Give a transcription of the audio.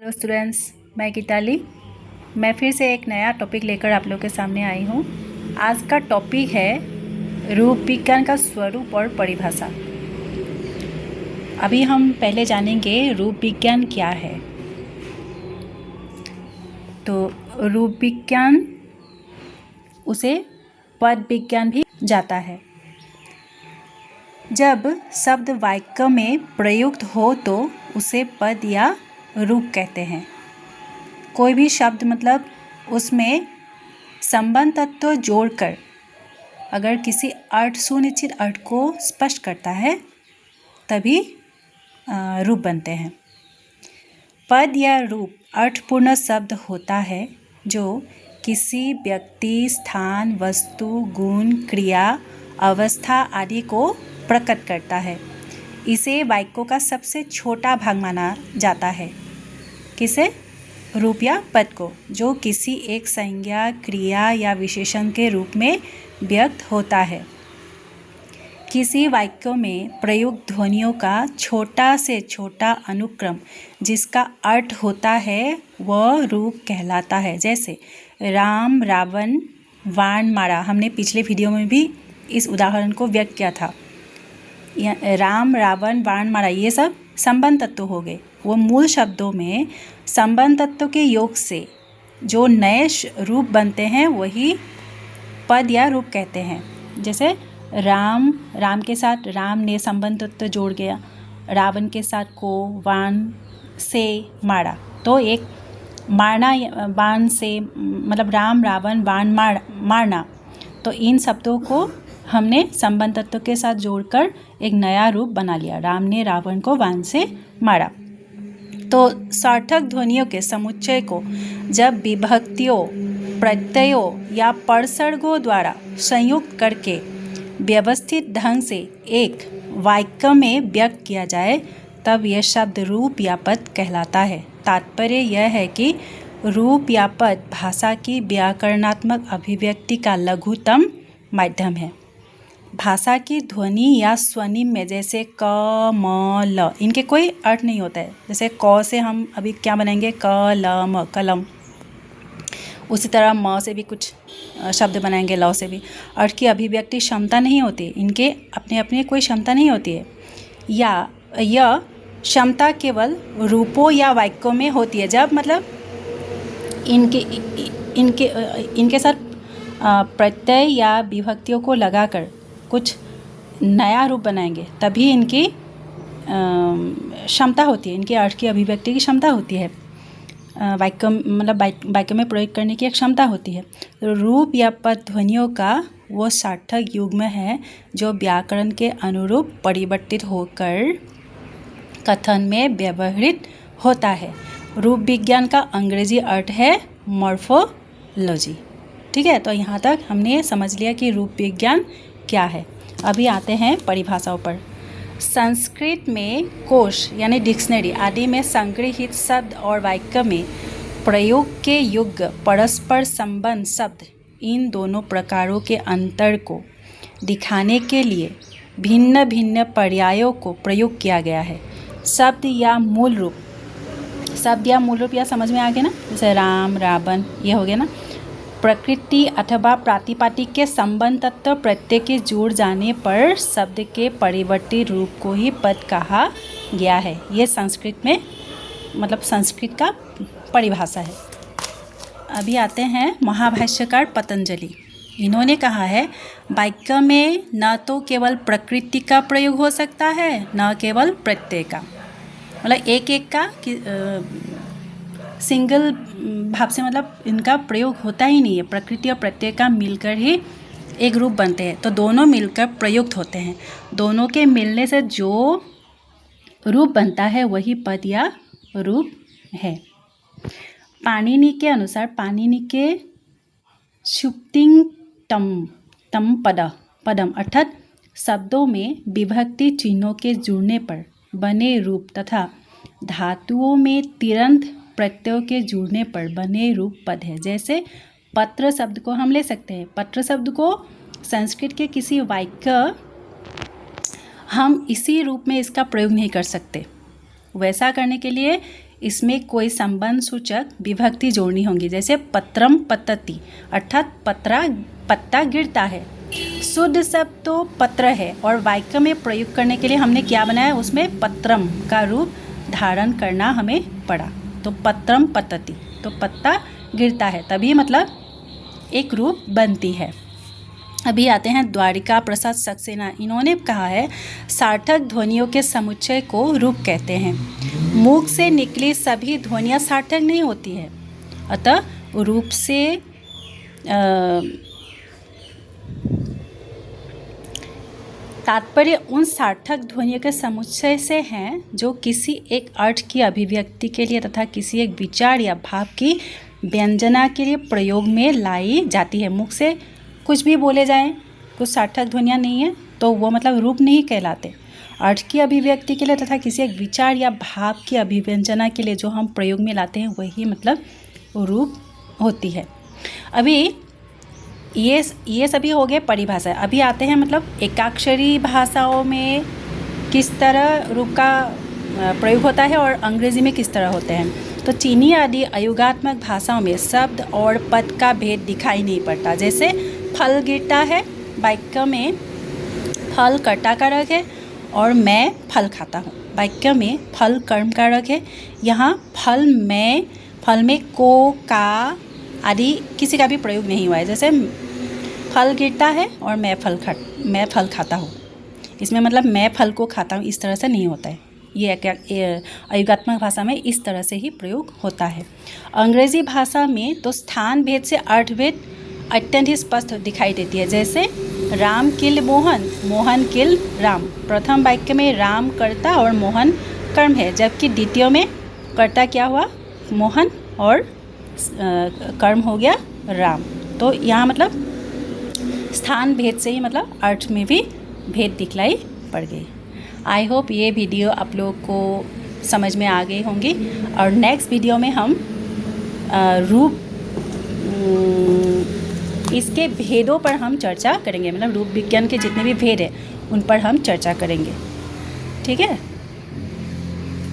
Hello students, मैं गीताली। मैं फिर से एक नया टॉपिक लेकर आप लोग के सामने आई हूँ। आज का टॉपिक है रूप विज्ञान का स्वरूप और परिभाषा। अभी हम पहले जानेंगे रूप विज्ञान क्या है। तो रूप विज्ञान उसे पद विज्ञान भी जाता है। जब शब्द वाक्य में प्रयुक्त हो तो उसे पद या रूप कहते हैं। कोई भी शब्द मतलब उसमें संबंध तत्व जोड़कर अगर किसी अर्थ सुनिश्चित अर्थ को स्पष्ट करता है तभी रूप बनते हैं। पद या रूप अर्थपूर्ण शब्द होता है जो किसी व्यक्ति, स्थान, वस्तु, गुण, क्रिया, अवस्था आदि को प्रकट करता है। इसे वाक्यों का सबसे छोटा भाग माना जाता है। किसे? रूप या पद को, जो किसी एक संज्ञा, क्रिया या विशेषण के रूप में व्यक्त होता है। किसी वाक्य में प्रयुक्त ध्वनियों का छोटा से छोटा अनुक्रम जिसका अर्थ होता है वह रूप कहलाता है। जैसे राम रावण बाण मारा, हमने पिछले वीडियो में भी इस उदाहरण को व्यक्त किया था। राम रावण बाण मारा, ये सब संबंध तत्व हो गए। वो मूल शब्दों में संबंध तत्व के योग से जो नए रूप बनते हैं वही पद या रूप कहते हैं। जैसे राम के साथ राम ने संबंध तत्व जोड़ गया, रावण के साथ को बाण से मारा, तो एक मारना बाण से मतलब राम रावण बाण मारना, तो इन शब्दों को हमने संबंध तत्व के साथ जोड़कर एक नया रूप बना लिया। राम ने रावण को बाण से मारा। तो सार्थक ध्वनियों के समुच्चय को जब विभक्तियों, प्रत्ययों या परसर्गों द्वारा संयुक्त करके व्यवस्थित ढंग से एक वाक्य में व्यक्त किया जाए तब यह शब्द रूप या पद कहलाता है। तात्पर्य यह है कि रूप या पद भाषा की व्याकरणात्मक अभिव्यक्ति का लघुतम माध्यम है। भाषा की ध्वनि या स्वनिम में जैसे क, म, ल, इनके कोई अर्थ नहीं होता है। जैसे क से हम अभी क्या बनाएंगे, क, ल, म, कलम। उसी तरह म से भी कुछ शब्द बनाएंगे, ल से भी। अर्थ की अभिव्यक्ति क्षमता नहीं होती, इनके अपने अपने कोई क्षमता नहीं होती है, या यह क्षमता केवल रूपों या वाक्यों में होती है। जब मतलब इनके साथ प्रत्यय या विभक्तियों को लगाकर कुछ नया रूप बनाएंगे तभी इनकी क्षमता होती है, इनके अर्थ की अभिव्यक्ति की क्षमता होती है, वाक्य में प्रयोग करने की एक क्षमता होती है। तो रूप या पद ध्वनियों का वो सार्थक युग्म है जो व्याकरण के अनुरूप परिवर्तित होकर कथन में व्यवहृत होता है। रूप विज्ञान का अंग्रेजी अर्थ है मॉर्फोलॉजी। ठीक है, तो यहाँ तक हमने समझ लिया कि रूप विज्ञान क्या है। अभी आते हैं परिभाषाओं पर। संस्कृत में कोश यानी डिक्शनरी आदि में संग्रहित शब्द और वाक्य में प्रयोग के युग परस्पर संबंध शब्द, इन दोनों प्रकारों के अंतर को दिखाने के लिए भिन्न भिन्न पर्यायों को प्रयोग किया गया है। शब्द या मूल रूप या समझ में आ गया ना। जैसे राम रावण, ये हो गया ना। प्रकृति अथवा प्रातिपादिक के संबंध तत्व प्रत्यय के जुड़ जाने पर शब्द के परिवर्तित रूप को ही पद कहा गया है। ये संस्कृत में मतलब संस्कृत का परिभाषा है। अभी आते हैं महाभाष्यकार पतंजलि। इन्होंने कहा है वाक्य में न तो केवल प्रकृति का प्रयोग हो सकता है न केवल प्रत्यय का, मतलब एक का सिंगल भाव से मतलब इनका प्रयोग होता ही नहीं है। प्रकृति और प्रत्यय का मिलकर ही एक रूप बनते हैं, तो दोनों मिलकर प्रयुक्त होते हैं। दोनों के मिलने से जो रूप बनता है वही पद या रूप है। पाणिनि के अनुसार पाणिनि के तम पदम अर्थात शब्दों में विभक्ति चिन्हों के जुड़ने पर बने रूप तथा धातुओं में तिरंत प्रत्ययों के जुड़ने पर बने रूप पद है। जैसे पत्र शब्द को हम ले सकते हैं। पत्र शब्द को संस्कृत के किसी वाक्य हम इसी रूप में इसका प्रयोग नहीं कर सकते। वैसा करने के लिए इसमें कोई संबंध सूचक विभक्ति जोड़नी होगी, जैसे पत्रम पतति अर्थात पत्ता गिरता है। शुद्ध शब्द तो पत्र है और वाक्य में प्रयोग करने के लिए हमने क्या बनाया, उसमें पत्रम का रूप धारण करना हमें पड़ा। तो पत्रम पतति, तो पत्ता गिरता है, तभी मतलब एक रूप बनती है। अभी आते हैं द्वारिका प्रसाद सक्सेना। इन्होंने कहा है सार्थक ध्वनियों के समुच्चय को रूप कहते हैं। मुख से निकली सभी ध्वनियाँ सार्थक नहीं होती है, अतः रूप से तात्पर्य उन सार्थक ध्वनियों के समुच्चय से हैं जो किसी एक अर्थ की अभिव्यक्ति के लिए तथा किसी एक विचार या भाव की व्यंजना के लिए प्रयोग में लाई जाती है। मुख से कुछ भी बोले जाएं, कुछ सार्थक ध्वनियाँ नहीं है तो वो मतलब रूप नहीं कहलाते। अर्थ की अभिव्यक्ति के लिए तथा किसी एक विचार या भाव की अभिव्यंजना के लिए जो हम प्रयोग में लाते हैं वही मतलब रूप होती है। अभी ये सभी हो गए परिभाषा। अभी आते हैं मतलब एकाक्षरी भाषाओं में किस तरह रूप का प्रयोग होता है और अंग्रेजी में किस तरह होते हैं। तो चीनी आदि अयुगात्मक भाषाओं में शब्द और पद का भेद दिखाई नहीं पड़ता। जैसे फल गिरता है, वाक्य में फल कर्ता कारक है और मैं फल खाता हूँ। वाक्य में फल कर्म कारक है। यहाँ फल में को, का आदि किसी का भी प्रयोग नहीं हुआ है। जैसे फल गिरता है और मैं फल खाता हूँ, इसमें मतलब मैं फल को खाता हूँ इस तरह से नहीं होता है। ये अयुगात्मक भाषा में इस तरह से ही प्रयोग होता है। अंग्रेजी भाषा में तो स्थान भेद से अर्थभेद अत्यंत ही स्पष्ट दिखाई देती है। जैसे राम किल मोहन, मोहन किल राम। प्रथम वाक्य में राम कर्ता और मोहन कर्म है, जबकि द्वितीय में कर्ता क्या हुआ, मोहन, और कर्म हो गया राम। तो यहाँ मतलब स्थान भेद से ही मतलब अर्थ में भी भेद दिखलाई पड़ गई। आई होप ये वीडियो आप लोग को समझ में आ गई होंगी और नेक्स्ट वीडियो में हम रूप इसके भेदों पर हम चर्चा करेंगे। मतलब रूप विज्ञान के जितने भी भेद हैं उन पर हम चर्चा करेंगे। ठीक है।